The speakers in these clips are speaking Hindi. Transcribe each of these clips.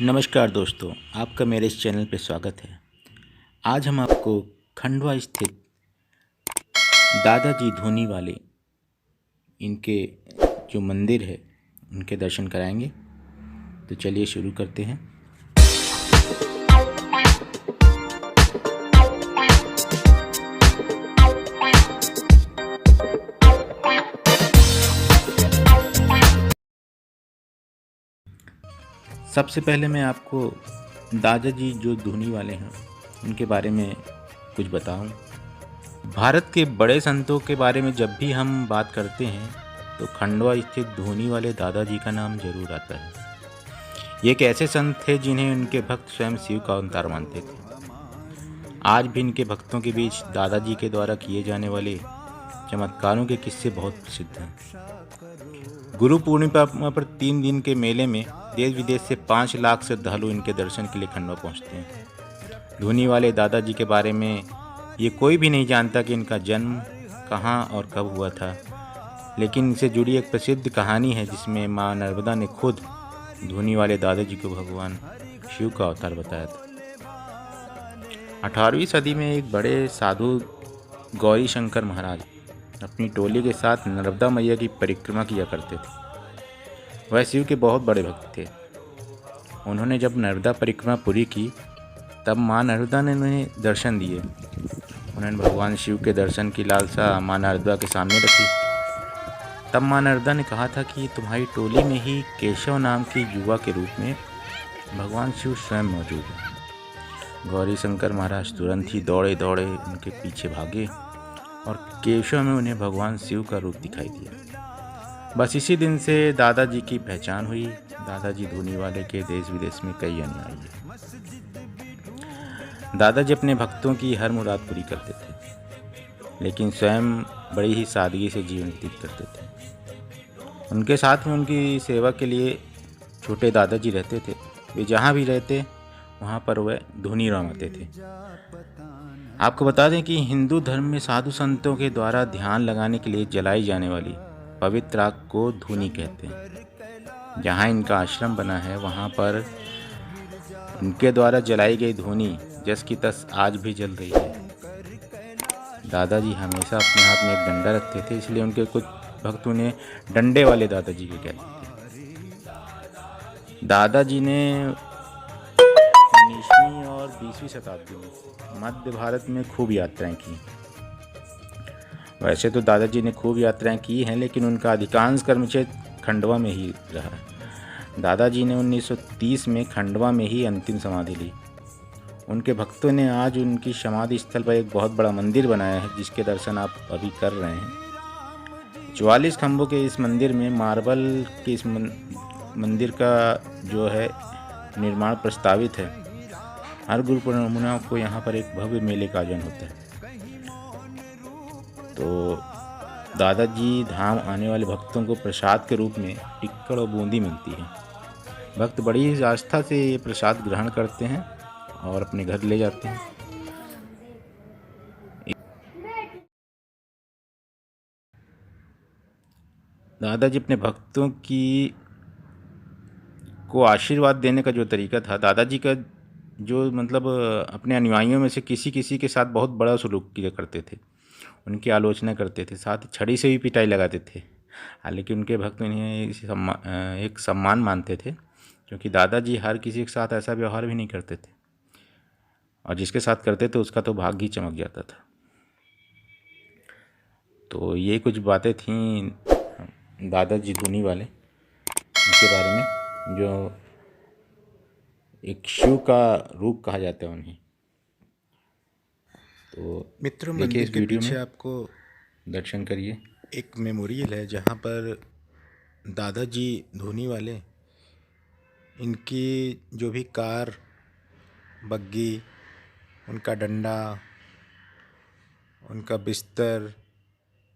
नमस्कार दोस्तों, आपका मेरे इस चैनल पे स्वागत है। आज हम आपको खंडवा स्थित दादाजी धूनी वाले इनके जो मंदिर है उनके दर्शन कराएंगे। तो चलिए शुरू करते हैं। सबसे पहले मैं आपको दादाजी जो धूनी वाले हैं उनके बारे में कुछ बताऊं। भारत के बड़े संतों के बारे में जब भी हम बात करते हैं तो खंडवा स्थित धूनी वाले दादाजी का नाम जरूर आता है। ये एक ऐसे संत थे जिन्हें उनके भक्त स्वयं शिव का अवतार मानते थे। आज भी इनके भक्तों के बीच दादाजी के द्वारा किए जाने वाले चमत्कारों के किस्से बहुत प्रसिद्ध हैं। गुरु पूर्णिमा पर 3 दिन के मेले में देश विदेश से 5 लाख श्रद्धालु इनके दर्शन के लिए खंडवा पहुंचते हैं। धूनी वाले दादाजी के बारे में ये कोई भी नहीं जानता कि इनका जन्म कहाँ और कब हुआ था, लेकिन इनसे जुड़ी एक प्रसिद्ध कहानी है जिसमें माँ नर्मदा ने खुद धूनी वाले दादाजी को भगवान शिव का अवतार बताया था। 18वीं सदी में एक बड़े साधु गौरी शंकर महाराज अपनी टोली के साथ नर्मदा मैया की परिक्रमा किया करते थे। वह शिव के बहुत बड़े भक्त थे। उन्होंने जब नर्मदा परिक्रमा पूरी की तब माँ नर्मदा ने उन्हें दर्शन दिए। उन्होंने भगवान शिव के दर्शन की लालसा माँ नर्मदा के सामने रखी। तब माँ नर्मदा ने कहा था कि तुम्हारी टोली में ही केशव नाम के युवा के रूप में भगवान शिव स्वयं मौजूद है। गौरी शंकर महाराज तुरंत ही दौड़े दौड़े उनके पीछे भागे और केशव में उन्हें भगवान शिव का रूप दिखाई दिया। बस इसी दिन से दादाजी की पहचान हुई। दादाजी धूनी वाले के देश विदेश में कई अनुयायी हैं। दादाजी अपने भक्तों की हर मुराद पूरी करते थे, लेकिन स्वयं बड़ी ही सादगी से जीवन व्यतीत करते थे। उनके साथ में उनकी सेवा के लिए छोटे दादाजी रहते थे। वे जहाँ भी रहते वहाँ पर वह धूनी रमाते थे। आपको बता दें कि हिंदू धर्म में साधु संतों के द्वारा ध्यान लगाने के लिए जलाई जाने वाली पवित्र आग को धूनी कहते हैं। जहाँ इनका आश्रम बना है वहाँ पर उनके द्वारा जलाई गई धूनी जस की तस आज भी जल रही है। दादाजी हमेशा अपने हाथ में एक डंडा रखते थे, इसलिए उनके कुछ भक्त उन्हें डंडे वाले दादाजी भी कहते थे। दादाजी ने 19वीं और 20वीं शताब्दी में मध्य भारत में खूब यात्राएं की। वैसे तो दादाजी ने खूब यात्राएं की हैं, लेकिन उनका अधिकांश कर्मक्षेत्र खंडवा में ही रहा। दादाजी ने 1930 में खंडवा में ही अंतिम समाधि ली। उनके भक्तों ने आज उनकी समाधि स्थल पर एक बहुत बड़ा मंदिर बनाया है, जिसके दर्शन आप अभी कर रहे हैं। 44 खंभों के इस मंदिर में मार्बल के इस मंदिर का जो है निर्माण प्रस्तावित है। हर गुरु पूर्णिमा को यहाँ पर एक भव्य मेले का आयोजन होता है। तो दादाजी धाम आने वाले भक्तों को प्रसाद के रूप में टिक्कड़ और बूंदी मिलती है। भक्त बड़ी ही आस्था से ये प्रसाद ग्रहण करते हैं और अपने घर ले जाते हैं। दादाजी अपने भक्तों को आशीर्वाद देने का जो तरीका था, दादाजी का जो मतलब अपने अनुयायियों में से किसी किसी के साथ बहुत बड़ा सलूक किया करते थे। उनकी आलोचना करते थे, साथ ही छड़ी से भी पिटाई लगाते थे। हालांकि उनके भक्त इन्हें एक सम्मान मानते थे, क्योंकि दादाजी हर किसी के साथ ऐसा व्यवहार भी नहीं करते थे, और जिसके साथ करते थे उसका तो भाग्य ही चमक जाता था। तो ये कुछ बातें थीं दादाजी धूनी वाले उनके बारे में, जो एक शिव का रूप कहा जाता है उन्हें। तो मित्रों, देखिए मंदिर इस के वीडियो पीछे में, आपको दर्शन करिए। एक मेमोरियल है जहाँ पर दादाजी धूनी वाले इनकी जो भी कार, बग्गी, उनका डंडा, उनका बिस्तर,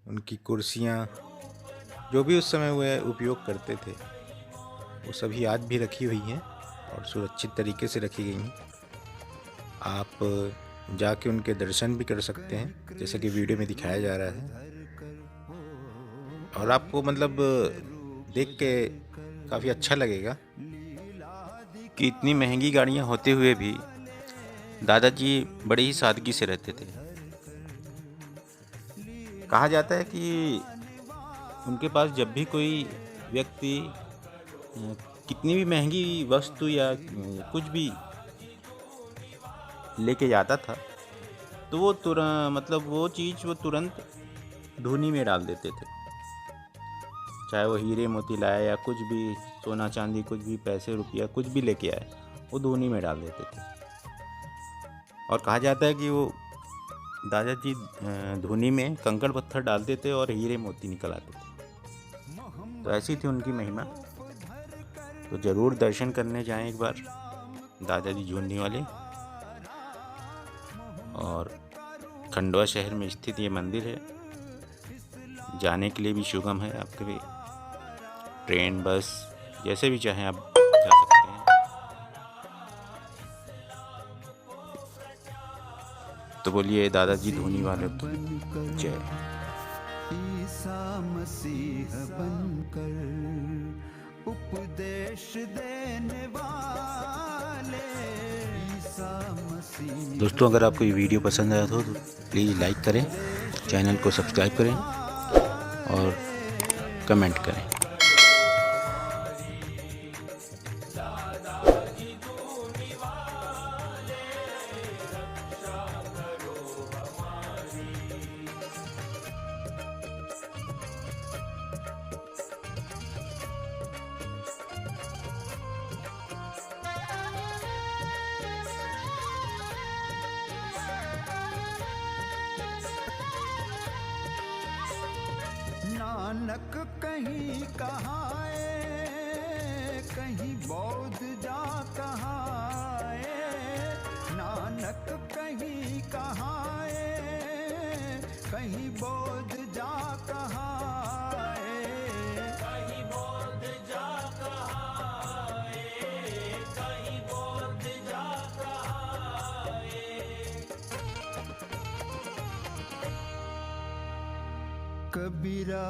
उनकी कुर्सियाँ, जो भी उस समय वह उपयोग करते थे, वो सभी आज भी रखी हुई हैं और सुरक्षित तरीके से रखी गई हैं। आप जाके उनके दर्शन भी कर सकते हैं, जैसे कि वीडियो में दिखाया जा रहा है। और आपको मतलब देख के काफ़ी अच्छा लगेगा। कि इतनी महंगी गाड़ियाँ होते हुए भी दादाजी बड़ी ही सादगी से रहते थे। कहा जाता है कि उनके पास जब भी कोई व्यक्ति कितनी भी महंगी वस्तु या कुछ भी लेके जाता था तो वो मतलब वो चीज़ वो तुरंत धूनी में डाल देते थे। चाहे वो हीरे मोती लाए या कुछ भी सोना चांदी, कुछ भी पैसे रुपया कुछ भी लेके आए, वो धूनी में डाल देते थे। और कहा जाता है कि वो दादाजी धूनी में कंकड़ पत्थर डालते थे और हीरे मोती निकल आते थे। तो ऐसी थी उनकी महिमा। तो ज़रूर दर्शन करने जाएं एक बार दादाजी झुंझुनू वाले। और खंडवा शहर में स्थित ये मंदिर है, जाने के लिए भी सुगम है। आपके भी ट्रेन बस जैसे भी चाहें आप जा सकते हैं। तो बोलिए दादाजी धूनी वाले जय। ईसा मसीह बनकर उपदेश देने वाले ईसा मसीह। दोस्तों, अगर आपको ये वीडियो पसंद आया तो प्लीज़ लाइक करें, चैनल को सब्सक्राइब करें और कमेंट करें। नानक कहीं कहाए, कहीं बौद्ध जा कहाए। नानक कहीं कहाए, कहीं बौद्ध जा कहाए। कहीं बौद्ध जा कहाए, कहीं बौद्ध जा कहाए। कबीरा